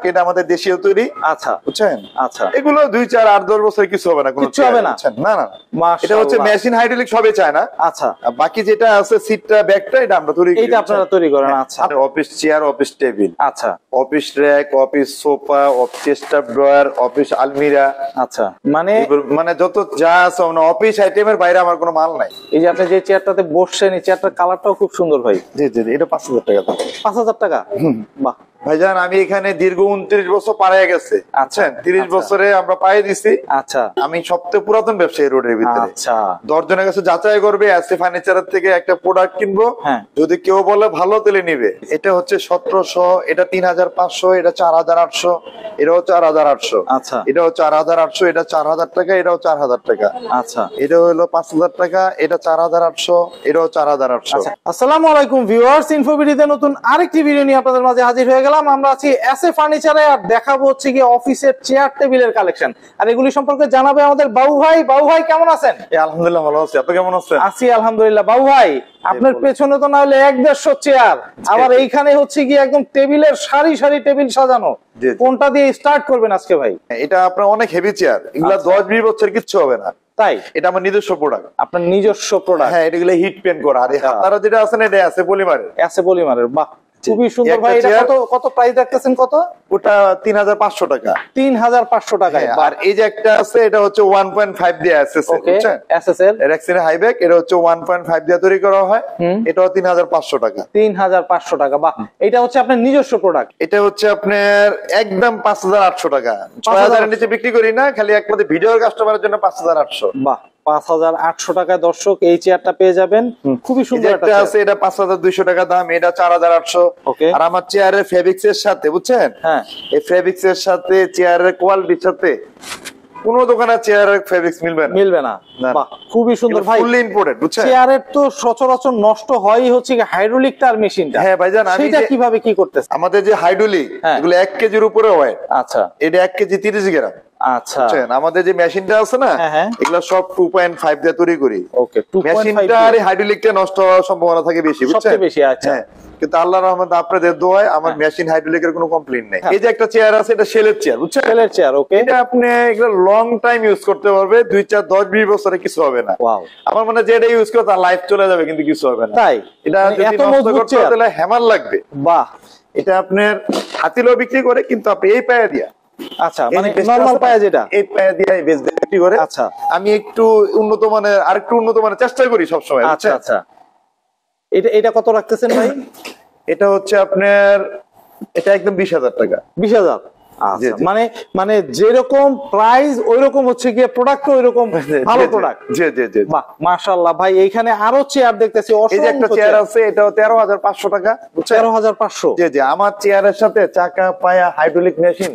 এটা আমাদের দেশীয় তৈরি। আচ্ছা বুঝছেন? আচ্ছা, এগুলো 2, 4, 8, 10 বছর কিছু হবে না, কিছু হবে না। না না, এটা হচ্ছে মেশিন হাইড্রোলিক সবই চায় না। আচ্ছা, বাকি যেটা আছে সিটটা ব্যাগটা এটা আমরা তৈরি করি। এটা আপনারা তৈরি করেন? আচ্ছা, অফিস চেয়ার, অফিস টেবিল, আচ্ছা, office rack, office sofa, office staff drawer, office আলমিরা। আচ্ছা, মানে যত যা আছে অফিস আইটেমের বাইরে আমার কোনো মাল নাই। এই যে আপনি যে চেয়ারটাতে বসছেন, এই চেয়ারটার কালারটাও খুব সুন্দর ভাই। জি জি, এটা 5000 টাকা দাম। 5000 টাকা? বাহ ভাইজান, আমি এখানে দীর্ঘ 29 বছর পাড়ায় গেছে। আচ্ছা, 30 বছরে আমরা পায়ে দিছি। আচ্ছা, আমি সবচেয়ে পুরাতন ব্যবসায়ী রোডের ভিতরে। আচ্ছা, 10 জনের কাছে যাচাই করবে, এসএ ফার্নিচারের থেকে একটা প্রোডাক্ট কিনবো, যদি কেউ বলে ভালো তেলে নিবে। এটা হচ্ছে 1700, এটা 3500, এটা 4800, এটাও 4800। আচ্ছা, এটাও 4800, এটা 4000 টাকা, এটাও 4000 টাকা। আচ্ছা, এটা হলো 5000 টাকা, এটা 4800, এটাও 4800। আচ্ছা, আসসালামু আলাইকুম ভিউয়ার্স, ইনফোভিডিতে নতুন আরেকটি ভিডিও নিয়ে আপনাদের মাঝে হাজির হয়ে গেলাম। আমরা আছি এসএ ফার্নিচারে, আর দেখাবো হচ্ছে কি অফিসের চেয়ার টেবিলের কালেকশন, আর এগুলি সম্পর্কে জানাবে আমাদের বাবু ভাই। বাবু ভাই কেমন আছেন? আলহামদুলিল্লাহ ভালো আছি, আপনি কেমন আছেন? আছি আলহামদুলিল্লাহ। বাবু ভাই, আপনার পেছনে তো না হলে 150 চেয়ার, আবার এইখানে হচ্ছে কি একদম টেবিলের সারি সারি টেবিল সাজানো। কোনটা দিয়ে স্টার্ট করবেন আজকে ভাই? এটা আপনার অনেক হেভি চেয়ার, এগুলা 10-20 বছর কিচ্ছু হবে না। তাই? এটা আমার নিজস্ব প্রোডাক্ট। আপনার নিজস্ব প্রোডাক্ট? হ্যাঁ, এগুলো হিট পেন্ট করা। আর আপনারা যেটা আছে না, এটা আছে পলিমারের। আছে পলিমারের? বাহ, খুবই সুন্দর ভাই। এটা কত প্রাইস রাখতেছেন? কত? ওটা 3500 টাকা। 3500 টাকা। আর এই যে একটা আছে, এটা হচ্ছে 1.5 দিয়ে এসএসএল, বুঝছেন? এসএসএল রেক্সিন হাইব্যাক, এটা হচ্ছে 1.5 দিয়ে তৈরি করা হয়। এটাও 3500 টাকা। 3500 টাকা। বাহ, এটা হচ্ছে আপনার নিজস্ব প্রোডাক্ট? এটা হচ্ছে আপনার একদম 5800 টাকা। 6000 এর নিচে বিক্রি করি না, খালি একমাত্র ভিডিওর কাস্টমারের জন্য 5800। বাহ, 5800 টাকায় দর্শক এই চেয়ারটা পেয়ে যাবেন। খুবই সুন্দর একটা আছে, এটা 5200 টাকা দাম, এটা 4800। আর আমার চেয়ারের ফেব্রিক্স এর সাথে, বুঝছেন, হ্যাঁ, এই ফেব্রিক্স এর সাথে চেয়ারের কোয়ালিটির সাথে কোন দোকানে চেয়ারের ফেব্রিক্স মিলবে না। বাহ, খুবই সুন্দর ভাই। ফুললি ইম্পোর্টেড, বুঝছেন? চেয়ারের তো সচরাচর নষ্ট হয়ই হচ্ছে কি হাইড্রোলিকটা আর মেশিনটা। হ্যাঁ ভাইজান, আমি সেটা কিভাবে কি করতেছে? আমাদের যে হাইড্রোলিক, এগুলো 1 কেজির উপরে ওয়েট। আচ্ছা, এটা 1 কেজি 30 গ্রাম। আচ্ছা, আমাদের যে মেশিনটা আছে না, এগুলো সব 2.5 দিয়ে তৈরি করি। ওকে, মেশিনটা আর হাইড্রোলিকটা নষ্ট হওয়ার সম্ভাবনা থাকে বেশি, বুঝছেন? সবচেয়ে বেশি। আচ্ছা, কিন্তু আল্লাহর রহমতে আপনাদের দোয়ায় আমার মেশিন হাইড্রোলিকের কোনো কমপ্লেইন নেই। এই যে একটা চেয়ার আছে, এটা শেলের চেয়ার, বুঝছেন? শেলের চেয়ার। ওকে, এটা আপনি এগুলো লং টাইম ইউজ করতে পারবে, 2, 4, 10, 20 বছরে কিছু হবে না। ওয়াও, আমার মনে হয় যেটা ইউজ করে তার লাইফ চলে যাবে, কিন্তু কিছু হবে না। তাই? এটা যদি নষ্ট করতে হয় তাহলে হ্যামার লাগবে। বাহ, এটা আপনার হাতিলেও বিক্রি করে, কিন্তু আপনি এই পায়া দিয়া। আচ্ছা, মানে নরমাল পায়া, যেটা এই পায়া দিয়ে বিক্রি করে। আচ্ছা, আমি একটু উন্নত মানের, আরেকটু উন্নত মানের চেষ্টা করি সব সময়। আচ্ছা আচ্ছা, এটা কত রাখতেছেন ভাই? এটা হচ্ছে আপনার, এটা একদম 20000 টাকা। 20000? মানে যেরকম প্রাইস ওইরকম হচ্ছে গিয়ে প্রোডাক্ট, ওইরকম ভালো প্রোডাক্ট। জি জি জি, বাহ, মাশাআল্লাহ ভাই। এইখানে আরো চেয়ার দেখতেছি, এই যে একটা চেয়ার আছে, এটাও 13500 টাকা। 13500? জি জি, আমার চেয়ারের সাথে চাকা পায়া হাইড্রোলিক মেশিন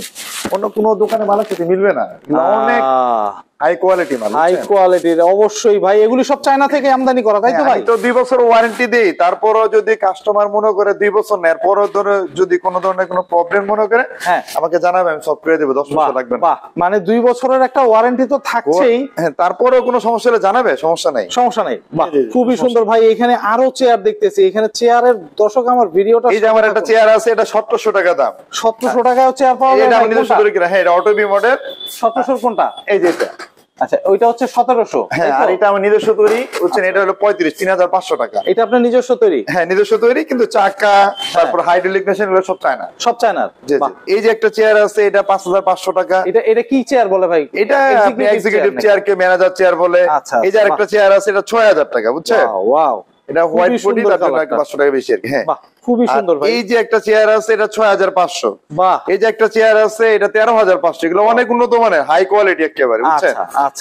অন্য কোনো দোকানে ভালো খেতে মিলবে না। অনেক হাই কোয়ালিটি মাল, হাই কোয়ালিটির। অবশ্যই ভাই, এগুলি সব চায়না থেকে আমদানি করা, তাই তো ভাই? তো 2 বছর ওয়ারেন্টি দেই, তারপরও যদি কাস্টমার মনে করে 2 বছর নেয়ার পরও ধরে যদি কোনো ধরনের কোনো প্রবলেম মনে করে, আমাকে জানাবে, আমি সব করে দেব। 10 বছর লাগবে না। বাহ, মানে 2 বছরের একটা ওয়ারেন্টি তো থাকছেই। হ্যাঁ, তারপরও কোনো সমস্যা হলে জানাবে, সমস্যা নাই। সমস্যা নাই। বাহ, খুবই সুন্দর ভাই। এখানে আরো চেয়ার দেখতেছি। এখানে চেয়ারের দর্শক আমার ভিডিওটা, এই যে আমার একটা চেয়ার আছে, এটা 1700 টাকা দাম। 1700 টাকায় চেয়ার পাওয়া যায়? এটা আমি নিজস্ব তৈরি করা। হ্যাঁ, এটা অটোবি মডেল। 1700 কোনটা? এই যে এটা। আচ্ছা, ওইটা হচ্ছে 1700। হ্যাঁ, আর এটা আমার নিজস্ব তৈরি, বুঝছেন? এটা হলো 3500 টাকা। এটা আপনার নিজস্ব তৈরি? হ্যাঁ, নিজস্ব তৈরি, কিন্তু চাকা, তারপর হাইড্রোলিক মেশিন এগুলো সব চায়না। সব চায়নার? এই যে একটা চেয়ার আছে, এটা 5500 টাকা। এটা কি চেয়ার বলে ভাই? এটা এক্সিকিউটিভ চেয়ার, কে ম্যানেজার চেয়ার বলে। এই যে আরেকটা চেয়ার আছে, এটা 6000 টাকা, বুঝছেন? ওয়াও, এটা হোয়াইট বডি, তার জন্য 500 টাকা বেশি আর কি। হ্যাঁ, খুবই সুন্দর ভাই। এই যে একটা চেয়ার আছে, এটা 6500। বাহ, এই যে একটা চেয়ার আছে, এটা 13500। এগুলো অনেক উন্নত মানের, হাই কোয়ালিটি একেবারে, বুঝছেন?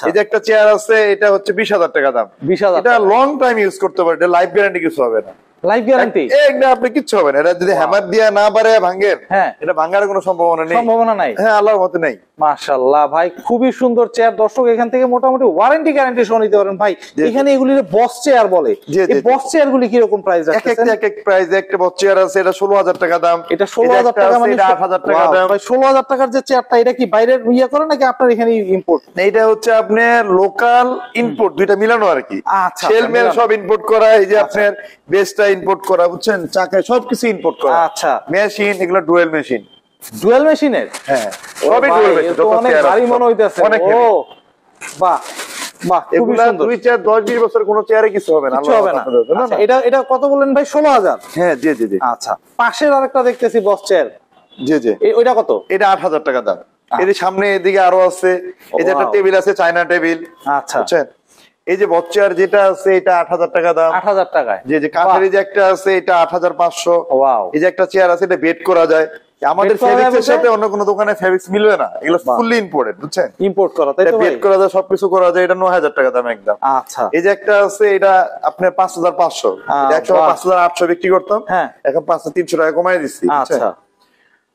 এই যে একটা চেয়ার আছে, এটা হচ্ছে 20000 টাকা দাম। 20000? এটা লং টাইম ইউজ করতে পারে, এটা লাইফ গ্যারান্টি, কিছু হবে না। Life guarantee? একদম আপনি কিচ্ছু হবে না। এটা যদি হ্যামার দিয়ে না পারে ভাঙেন, এটা ভাঙার কোনো সম্ভাবনা নাই। হ্যাঁ, আল্লাহর মতে নাই। মাশাআল্লাহ ভাই, খুবই সুন্দর চেয়ার। দর্শক এখান থেকে মোটামুটি ওয়ারেন্টি গ্যারান্টি সহ নিতে পারেন ভাই। এখানে এগুলির বস চেয়ার বলে। এই বস চেয়ার গুলি কি রকম প্রাইস রাখছেন? এক এক প্রাইস। একটা বস চেয়ার আছে, এটা 16000 টাকা দাম। এটা 16000 টাকা, মানে 8000 টাকা দাম। ভাই 16000 টাকার যে চেয়ারটা, এটা কি বাইরের ইয়া করে নাকি আপনার এখানে ইম্পোর্ট? এটা হচ্ছে আপনার লোকাল ইম্পোর্ট, দুইটা মিলানো আর কি। আচ্ছা, সেল মেল সব ইম্পোর্ট করা। এই যে আপনার বেসটা ইম্পোর্ট করা, বুঝছেন? চাকায় সবকিছু ইম্পোর্ট করা। আচ্ছা, মেশিন এগুলো ডুয়েল মেশিন। ডুয়াল মেশিনের? হ্যাঁ সবই ডুয়াল মেশিন, যত অনেক চেয়ার ভারী মনে হইতাছে। অনেক ও heavy। বাহ বাহ, খুবই এগুলা সুন্দর। 2-4-10-20 বছর কোনো চেয়ারে কিছু হবে না, কিছু হবে না। না আচ্ছা, এটা কত বললেন ভাই? 16,000? হ্যাঁ জি জি জি আচ্ছা, পাশের আরেকটা দেখতেছি বস চেয়ার, জি জি, ওইটা কত? এটা 8,000 টাকা দাম। এর সামনে এদিকে আরো আছে, এই যে একটা Wow। টেবিল আছে, চায়না টেবিল, আচ্ছা, বুঝছেন? এই যে বস চেয়ার যেটা আছে এটা 8,000 টাকা দাম। 8,000 টাকায়? যে যে কাঠের এই যে একটা আছে এটা 8,500। ওয়াও, এই যে একটা চেয়ার আছে এটা বেড করা যায়। আমাদের Bed করা যায় ফেব্রিক্স এর বলতে? সাথে অন্য কোনো দোকানে ফেব্রিক্স মিলবে না, এগুলো বাহ। ফুললি ইম্পোর্টেড, বুঝছেন? ইম্পোর্ট করা, তাই এটা তো ভাই? বেড করা যায়, সবকিছু করা যায়, এটা 9,000 টাকা দাম একদম। আচ্ছা, এই যে একটা আছে এটা আপনার 5,500, একশো বাহ। 5,800 বিক্রি করতাম, হ্যাঁ। এখন 5,300 টাকা কমাই দিচ্ছি, বুঝছেন? আচ্ছা।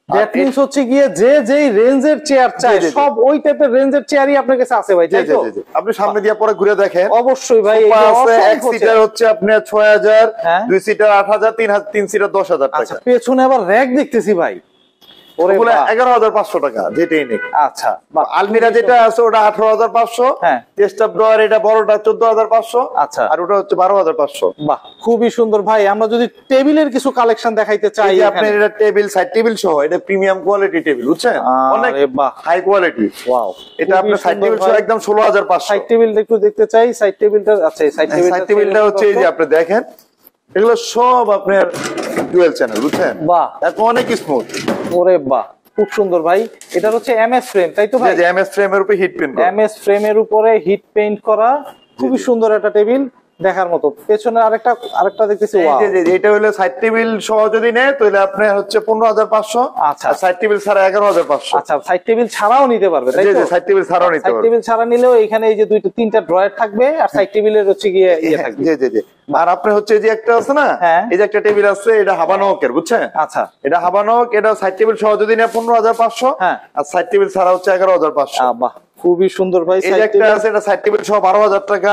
দ্যাট মিন্স হচ্ছে গিয়ে যে যেই রেঞ্জের চেয়ার চাই জি, জি, জি। সব ওই টাইপের রেঞ্জের চেয়ারই আপনার কাছে আছে ভাই, জি তাই জি তো? জি জি। আপনি সামনে দিয়ে পরে ঘুরে দেখেন, অবশ্যই ভাই, এই সোফা যে আছে, এক অসংখ্য সিটার চেয়ার। হচ্ছে আপনার 6,000, হ্যাঁ। 2 সিটার 8,000, 3 সিটার 10,000 আচ্ছা, টাকা, পেছনে আবার র‍্যাক দেখতেছি ভাই, ওরে ওগুলো বাহ। 11,500 টাকা যেটাই নেই। আচ্ছা, বাহ। আলমিরা যেটা আছে ওটা 18,500, হ্যাঁ। টেস্ট ড্রয়ার এটা বড়টা 14,500, আচ্ছা। আর ওটা হচ্ছে 12,500। বাহ, খুবই সুন্দর ভাই। আমরা যদি টেবিলের কিছু কালেকশন দেখাইতে চাই, এই যে এখানে। আপনার এটা টেবিল, সাইড টেবিল সহ, এটা প্রিমিয়াম কোয়ালিটি টেবিল, বুঝছেন? অনেক আরে বাহ, হাই কোয়ালিটি। ওয়াও, এটা আপনার সাইড টেবিল সহ একদম 16,500। সাইড টেবিলটা একটু দেখতে চাই, সাইড টেবিলটা। আচ্ছা, এই সাইড সাইড টেবিলটা হচ্ছে এই যে আপনি দেখেন, এগুলো সব আপনার ডুয়াল চ্যানেল, বুঝছেন? বাহ, এখন অনেক স্মুথ। ওরে বাহ, খুব সুন্দর ভাই। এটা হচ্ছে এমএস ফ্রেম, তাই তো ভাই? যে এমএস ফ্রেমের উপরে হিট পেন করা। এমএস ফ্রেমের উপরে হিট পেইন্ট করা, খুবই সুন্দর একটা টেবিল, দেখার মতো। পেছনে আরেকটা দেখতেছি, এই ওয়াও। যে এটা হলো সাইড টেবিল সহ যদি নেয় তাহলে আপনার হচ্ছে 15,500। আচ্ছা। আর সাইড টেবিল ছাড়া 11,500। আচ্ছা, সাইড টেবিল ছাড়াও নিতে পারবে, তাই জি তো? জি, সাইড টেবিল ছাড়াও নিতে সাইড পারবে। টেবিল ছাড়া নিলেও এখানে এই যে 2-3টা ড্রয়ার থাকবে, আর সাইড টেবিলের হচ্ছে গিয়ে ইয়ে থাকবে। জি জি জি। আর আপনি হচ্ছে এই যে একটা আছে না, হ্যাঁ। এই যে একটা টেবিল আছে, এটা হাবানোকের, বুঝছেন? আচ্ছা, এটা হাবানোক, এটা সাইড টেবিল সহ যদি নেয় 15,500। হ্যাঁ। আর সাইড টেবিল ছাড়া হচ্ছে 11,500। বাহ, খুবই সুন্দর ভাই। এই যে সাইড একটা টেবিল, আছে, এটা সাইড টেবিল সহ 12,000 টাকা।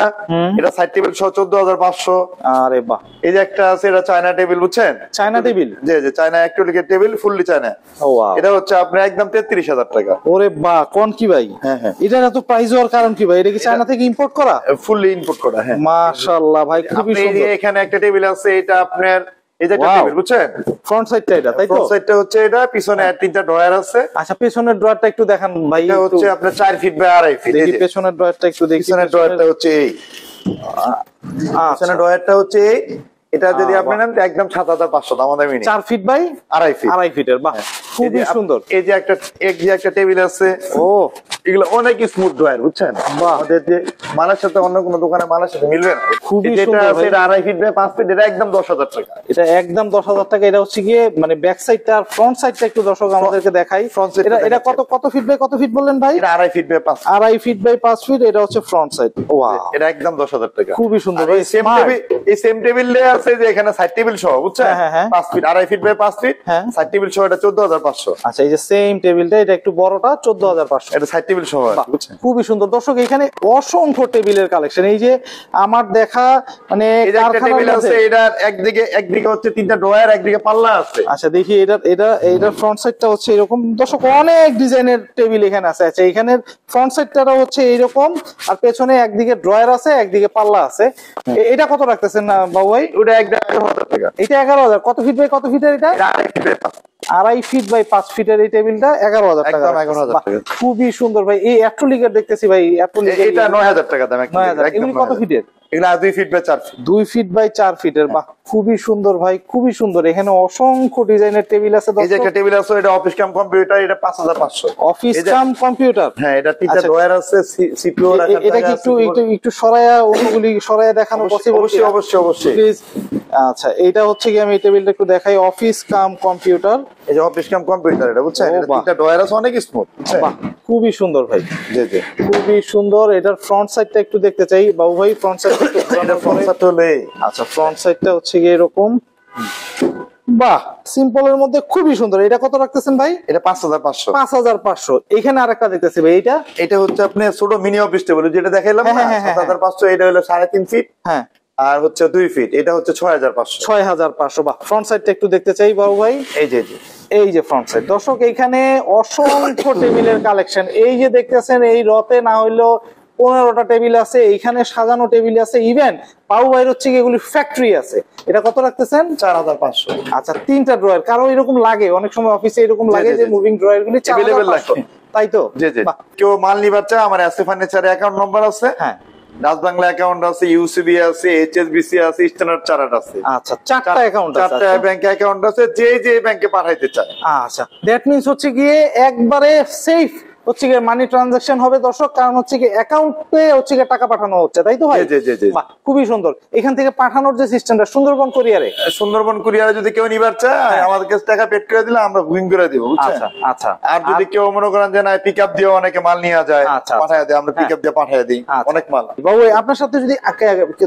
এটা সাইড টেবিল সহ 14,500। আরে বাহ, এই যে একটা আছে, এটা চায়না টেবিল, বুঝছেন? China table. জি জি, চায়না অ্যাক্রিলিকের টেবিল, ফুললি চায়না। ওয়াও, এটা হচ্ছে আপনার একদম 33,000 টাকা। ওরে বাহ, কোন কি ভাই? হ্যাঁ, হ্যাঁ। এটার এত প্রাইস হওয়ার কারণ কি ভাই? এটা কি চায়না থেকে ইম্পোর্ট করা? ফুললি ইনপুট করা, হ্যাঁ। মাশাআল্লাহ ভাই, খুবই আপনি এই যে সুন্দর। এখানে একটা টেবিল আছে, এটা আপনার এই যে একটা Wow। টেবিল, বুঝছেন? ফ্রন্ট সাইডটা এটা, তাই তো? ফ্রন্ট সাইডটা হচ্ছে এটা, পিছনে 3টা ড্রয়ার আছে। আচ্ছা, পেছনের ড্রয়ারটা একটু দেখান ভাই। এটা একটু হচ্ছে আপনার 4 ফিট বাই 2.5 ফিট। এই দেখি যে পেছনের ড্রয়ারটা একটু দেখি। পিছনের ড্রয়ারটা হচ্ছে এই, আচ্ছা, পিছনের ড্রয়ারটা হচ্ছে এই। এটা যদি আপনি নেন তো একদম 7,500 দাম, আমাদের মিনি 4 ফিট বাই 2.5 ফিট। 2.5 ফিটের। বাহ, এই খুবই যে সুন্দর। এই যে একটা টেবিল আছে, ও এগুলো অনেক স্মুথ ড্রয়ার, বুঝছেন? বাহ। আমাদের যে মালের সাথে অন্য কোনো দোকানে মালের সাথে মিলবে না। খুবই যেটা সুন্দর আছে ভাই। এটা 2.5 ফিট বাই 5 ফিট, এটা একদম 10,000 টাকা। এটা একদম 10,000 টাকা। এটা হচ্ছে গিয়ে মানে ব্যাক সাইডটা আর ফ্রন্ট সাইডটা একটু দর্শক আমাদেরকে দেখাই। Front side টা এটা দেখাচ্ছি। কত ফিট বাই কত ফিট বললেন ভাই? এটা 2.5 feet by 5 feet. 2.5 feet by 5 feet. এটা হচ্ছে ফ্রন্ট সাইড। ওয়াও, এটা একদম 10,000 টাকা। খুবই সুন্দর আর ভাই, এই সেম smart। টেবিল, এই সেম টেবিল আছে যে এখানে সাইড টেবিল সহ, বুঝছেন? হ্যাঁ, হ্যাঁ। 5 ফিট, 2.5 ফিট বাই 5 ফিট, হ্যাঁ। সাইড টেবিল সহ এটা 14,500। আচ্ছা, এই যে সেম টেবিলটা, এটা একটু বড়টা 14,500। এটা সাইড টেবিল সহ, বাহ, বুঝছেন? খুবই সুন্দর। দর্শক, এখানে অসংখ্য টেবিলের কালেকশন। এই যে আমার দেখা মানে এই যে একটা কারখানার টেবিল আছে, মধ্যে। এটার একদিকে হচ্ছে 3টা ড্রয়ার, একদিকে পাল্লা আছে। আচ্ছা, দেখি এটার ফ্রন্ট সাইডটা হচ্ছে এরকম। দর্শক, অনেক ডিজাইনের টেবিল এখানে আছে। আচ্ছা, এখানের ফ্রন্ট সাইডটা হচ্ছে এইরকম, আর পেছনে একদিকে ড্রয়ার আছে, একদিকে পাল্লা আছে। এটা কত রাখতেছেন না বাবু ভাই? ওটা একদম 11,000 টাকা। এটা 11,000। কত ফিট বাই কত ফিটের এটা? এটা 2.5 feet by 5 feet. 2.5 feet by 5 ফিটের এই টেবিলটা 11,000 টাকা। একদম 11,000 বাহ, টাকা। খুবই সুন্দর ভাই। এই অ্যাক্রিলিকের দেখতেছি ভাই, অ্যাক্রিলিকের এটা 9,000 টাকা দাম। 9,000। এগুলি কত ফিটের? এগুলা 2 feet by 4 feet. 2 feet by 4 ফিটের। বাহ, খুবই সুন্দর ভাই, খুবই সুন্দর। এখানে অসংখ্য ডিজাইনের টেবিল আছে। এই যে একটা টেবিল আছে, এটা অফিস কাম কম্পিউটার, এটা 5,500। অফিস এই যে- কাম কম্পিউটার। হ্যাঁ, এটা 3টা আচ্ছা। ড্রয়ার আছে, সিপিইউ রাখার এটা কি জায়গা একটু আছে। একটু একটু সরায়া অন্যগুলি সরায়া দেখানো পসিবল? অবশ্যই। প্লিজ। আচ্ছা, এইটা হচ্ছে কি, আমি এই টেবিলটা একটু দেখাই। Office cum computer. এই যে অফিস কাম কম্পিউটার, এটা বুঝছেন? ও এটা বাহ। 3টা ড্রয়ার আছে, অনেক স্মুথ, বুঝছেন? বাহ, খুবই সুন্দর ভাই, জি জি। খুবই সুন্দর। এটার ফ্রন্ট সাইডটা একটু দেখতে চাই বাবু ভাই। ফ্রন্ট সাইড এটা ফ্রন্ট সাইড হলো এই। আচ্ছা, ফ্রন্ট সাইডটা হচ্ছে গিয়ে এরকম। বাহ, সিম্পলের মধ্যে খুবই সুন্দর। এটা কত রাখতেছেন ভাই? এটা 5,500। 5,500। এখানে আরেকটা দেখতেছি ভাই, এইটা? এটা হচ্ছে আপনি ছোট মিনি অফিস টেবিল যেটা দেখাইলাম না, হ্যাঁ, হ্যাঁ, হ্যাঁ, 7,500। এটা হলো 3.5 ফিট, হ্যাঁ, আর হচ্ছে 2 ফিট, এটা হচ্ছে 6,500। 6,500। বাহ, ফ্রন্ট সাইডটা একটু দেখতে চাই বাবু ভাই। এই যে এই যে ফ্রন্ট সাইড। দর্শক, এখানে অসংখ্য টেবিলের কালেকশন। এই যে দেখতেছেন, এই রতে না হইলেও 15টা টেবিল আছে, এইখানে সাজানো টেবিল আছে, ইভেন বাবু ভাইয়ের হচ্ছে কি এগুলি ফ্যাক্টরি আছে। এটা কত রাখতেছেন? 4500। আচ্ছা, 3টা ড্রয়ার। কারো এরকম লাগে, অনেক সময় অফিসে এরকম লাগে যে মুভিং ড্রয়ার গুলি 4500, তাই তো? জি জি। কেউ মাল নিবার চায়, আমার এসএ ফার্নিচারে অ্যাকাউন্ট নম্বর আছে। হ্যাঁ, ডাচ বাংলা অ্যাকাউন্ট আছে, ইউসিবি আছে, এইচএসবিসি আছে, স্ট্যান্ডার্ড চার্টার্ড আছে। আচ্ছা, 4টা অ্যাকাউন্ট আছে, 4টা ব্যাংক অ্যাকাউন্ট আছে, যে যে ব্যাংকে পাঠাইতে চায়। আচ্ছা, দ্যাট মিন্স হচ্ছে গিয়ে একবারে সেফ হচ্ছে গিয়ে মানি ট্রানজাকশন হবে দর্শক, কারণ হচ্ছে কি অ্যাকাউন্টে হচ্ছে গিয়ে টাকা পাঠানো হচ্ছে, তাই তো ভাই? জি জি জি। বাহ, খুবই সুন্দর। এখান থেকে পাঠানোর যে সিস্টেমটা সুন্দরবন কুরিয়ারে, সুন্দরবন কুরিয়ারে যদি কেউ নিবার চায়, আমাদের কাছে টাকা পেড করে দিলে আমরা বুকিং করে দিব, বুঝছেন? আচ্ছা আচ্ছা। আর যদি কেউ মনে করেন যে না পিকআপ দিয়ে অনেকে মাল নিয়ে যায়, আচ্ছা, পাঠায় দেয়, আমরা পিকআপ দিয়ে পাঠিয়ে দিই অনেক মাল। বাবু আপনার সাথে যদি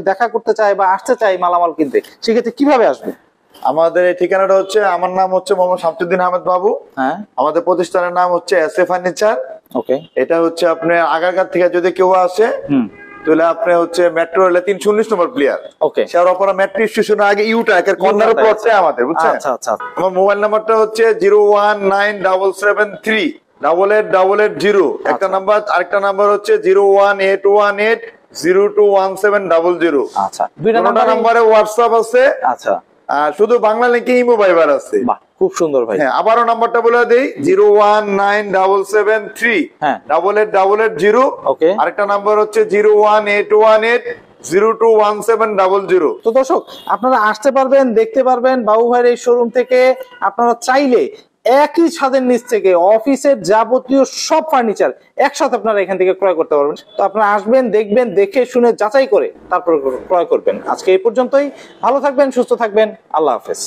দেখা করতে চায় বা আসতে চায় মালামাল কিনতে, সেক্ষেত্রে কিভাবে আসবে? আমাদের এই ঠিকানাটা হচ্ছে, আমার নাম হচ্ছে মোহাম্মদ শামসুদ্দিন আহমেদ বাবু। হ্যাঁ, আমাদের প্রতিষ্ঠানের নাম হচ্ছে এসএ ফার্নিচার। ওকে। এটা হচ্ছে আপনি আগারগাঁ থেকে যদি কেউ আসে, তাহলে আপনি হচ্ছে মেট্রো রেলে 319 নম্বর প্লেয়ার, ওকে, শেওড়াপাড়া মেট্রো স্টেশনের আগে ইউটা এর কর্নার প্লটটা আমাদের, বুঝছেন? আচ্ছা আচ্ছা। আমার মোবাইল নাম্বারটা হচ্ছে 01977388880 একটা নাম্বার, আরেকটা নাম্বার হচ্ছে 01818021700। আচ্ছা, দুইটা নাম্বারে হোয়াটসঅ্যাপ আছে। আচ্ছা, আর শুধু বাংলা লিখে ইমো ভাইবার আছে। বাহ, খুব সুন্দর ভাই। হ্যাঁ, আবারও নাম্বারটা বলে দেই, 01977388880। ওকে। আরেকটা নাম্বার হচ্ছে 01818021700। তো দর্শক, আপনারা আসতে পারবেন, দেখতে পারবেন বাবু ভাইয়ের এই শোরুম থেকে। আপনারা চাইলে একই ছাদের নিচ থেকে অফিসের যাবতীয় সব ফার্নিচার একসাথে আপনারা এখান থেকে ক্রয় করতে পারবেন। তো আপনারা আসবেন, দেখবেন, দেখে শুনে যাচাই করে তারপর ক্রয় করবেন। আজকে এই পর্যন্তই। ভালো থাকবেন, সুস্থ থাকবেন, আল্লাহ হাফেজ।